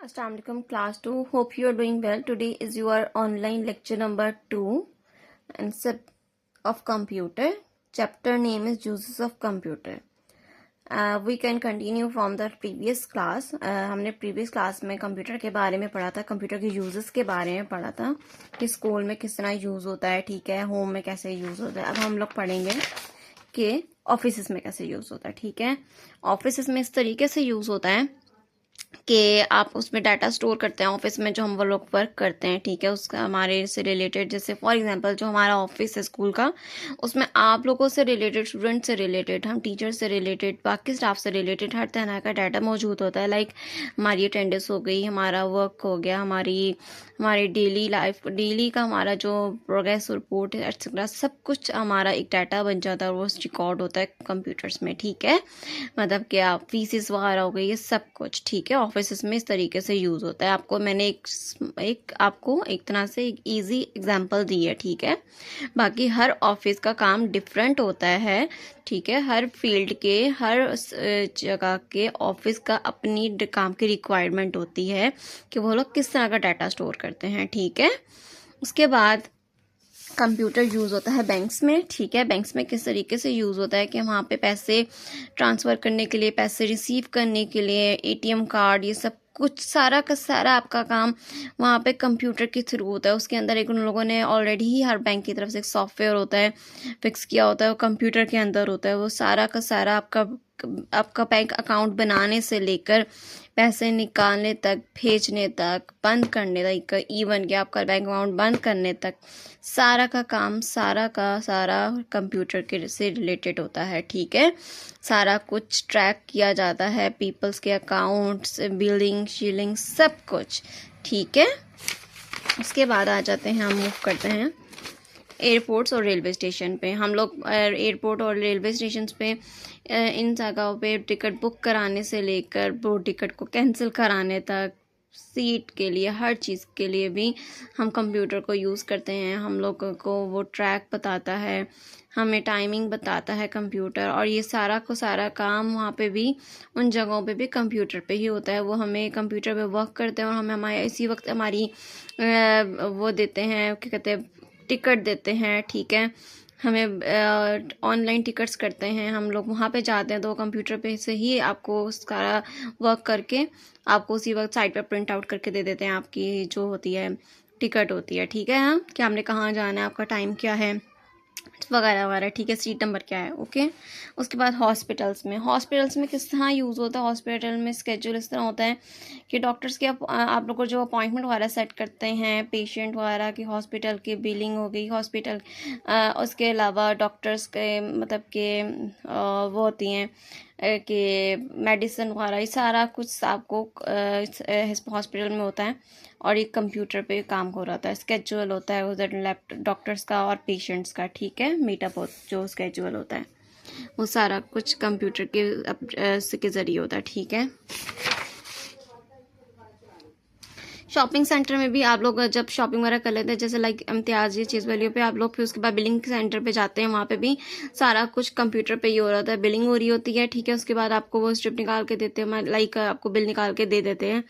Assalamualaikum class 2. Hope you are doing well. Today is your online lecture number 2 and set of computer. Chapter name is uses of computer. We can continue from the previous class. हमने previous class में computer के बारे में पढ़ा था, computer के uses के बारे में पढ़ा था कि स्कूल में किस तरह यूज़ होता है, ठीक है, होम में कैसे यूज़ होता है. अब हम लोग पढ़ेंगे कि ऑफिस में कैसे यूज़ होता है. ठीक है, ऑफिस में इस तरीके से यूज़ होता है कि आप उसमें डाटा स्टोर करते हैं ऑफिस में जो हम वो लोग वर्क करते हैं. ठीक है, उसका हमारे से रिलेटेड, जैसे फॉर एग्जांपल जो हमारा ऑफिस है स्कूल का, उसमें आप लोगों से रिलेटेड, स्टूडेंट से रिलेटेड, हम टीचर से रिलेटेड, बाकी स्टाफ से रिलेटेड हर तरह का डाटा मौजूद होता है. लाइक हमारी अटेंडेंस हो गई, हमारा वर्क हो गया, हमारी डेली लाइफ, डेली का हमारा जो प्रोग्रेस रिपोर्ट है एक्सेट्रा, सब कुछ हमारा एक डाटा बन जाता है और वो रिकॉर्ड होता है कंप्यूटर्स में. ठीक है, मतलब कि आप फीसिस वगैरह हो गई, ये सब कुछ. ठीक है, ऑफिस में इस तरीके से यूज़ होता है. आपको मैंने आपको एक तरह से एक ईजी एग्जांपल दी है. ठीक है, बाकी हर ऑफिस का काम डिफरेंट होता है. ठीक है, हर फील्ड के, हर जगह के ऑफिस का अपनी काम की रिक्वायरमेंट होती है कि वो लोग किस तरह का डाटा स्टोर करते हैं. ठीक है, उसके बाद कंप्यूटर यूज़ होता है बैंक्स में. ठीक है, बैंक्स में किस तरीके से यूज़ होता है कि वहाँ पे पैसे ट्रांसफ़र करने के लिए, पैसे रिसीव करने के लिए, एटीएम कार्ड, ये सब कुछ सारा का सारा आपका काम वहाँ पे कंप्यूटर के थ्रू होता है. उसके अंदर एक उन लोगों ने ऑलरेडी ही हर बैंक की तरफ से एक सॉफ्टवेयर होता है, फिक्स किया होता है, वो कंप्यूटर के अंदर होता है. वो सारा का सारा आपका बैंक अकाउंट बनाने से लेकर पैसे निकालने तक, भेजने तक, बंद करने तक, इवन कि आपका बैंक अकाउंट बंद करने तक, सारा का काम, सारा का सारा कंप्यूटर के से रिलेटेड होता है. ठीक है, सारा कुछ ट्रैक किया जाता है, पीपल्स के अकाउंट्स, बिलिंग, शीलिंग, सब कुछ. ठीक है, उसके बाद आ जाते हैं, हम मूव करते हैं एयरपोर्ट्स और रेलवे स्टेशन पे. हम लोग एयरपोर्ट और रेलवे स्टेशन पे इन जगहों पे टिकट बुक कराने से लेकर वो टिकट को कैंसिल कराने तक, सीट के लिए, हर चीज़ के लिए भी हम कंप्यूटर को यूज़ करते हैं. हम लोगों को वो ट्रैक बताता है, हमें टाइमिंग बताता है कंप्यूटर, और ये सारा को सारा काम वहाँ पे भी, उन जगहों पे भी कंप्यूटर पे ही होता है. वो हमें कंप्यूटर पे वर्क करते हैं और हमें हमारे इसी वक्त हमारी वो देते हैं, क्या कहते हैं, टिकट देते हैं. ठीक है, हमें ऑनलाइन टिकट्स करते हैं, हम लोग वहाँ पे जाते हैं तो कंप्यूटर पे से ही आपको उसका वर्क करके आपको उसी वक्त साइट पे प्रिंट आउट करके दे देते हैं, आपकी जो होती है टिकट होती है. ठीक है, हाँ, कि हमने कहाँ जाना है, आपका टाइम क्या है, वगैरह वगैरह. ठीक है, सीट नंबर क्या है. ओके, उसके बाद हॉस्पिटल्स में किस तरह यूज़ होता है. हॉस्पिटल में स्केड्यूल इस तरह होता है कि डॉक्टर्स के आप लोग को जो अपॉइंटमेंट वगैरह सेट करते हैं, पेशेंट वगैरह की, हॉस्पिटल की बिलिंग हो गई, हॉस्पिटल उसके अलावा डॉक्टर्स के मतलब के वो होती हैं कि मेडिसिन वगैरह, ये सारा कुछ आपको हॉस्पिटल में होता है और एक कंप्यूटर पे काम हो रहा है. स्केड्यूल होता है उधर लैपटॉप डॉक्टर्स का और पेशेंट्स का. ठीक है, मीटअप जो स्केड्यूल होता है वो सारा कुछ कंप्यूटर के ज़रिए होता है. ठीक है, शॉपिंग सेंटर में भी आप लोग जब शॉपिंग वगैरह कर लेते हैं, जैसे लाइक इम्तियाज़, ये चीज़ वैल्यू पे आप लोग, फिर उसके बाद बिलिंग सेंटर पे जाते हैं, वहाँ पे भी सारा कुछ कंप्यूटर पे ही हो रहा होता है, बिलिंग हो रही होती है. ठीक है, उसके बाद आपको वो स्ट्रिप निकाल के देते हैं, लाइक आपको बिल निकाल के दे देते हैं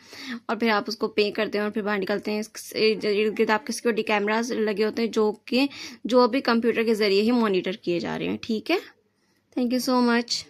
और फिर आप उसको पे करते हैं और फिर बाहर निकलते हैं. इर्द गिर्द आपके सिक्योरिटी कैमराज लगे होते हैं जो भी कंप्यूटर के ज़रिए ही मॉनिटर किए जा रहे हैं. ठीक है, थैंक यू सो मच.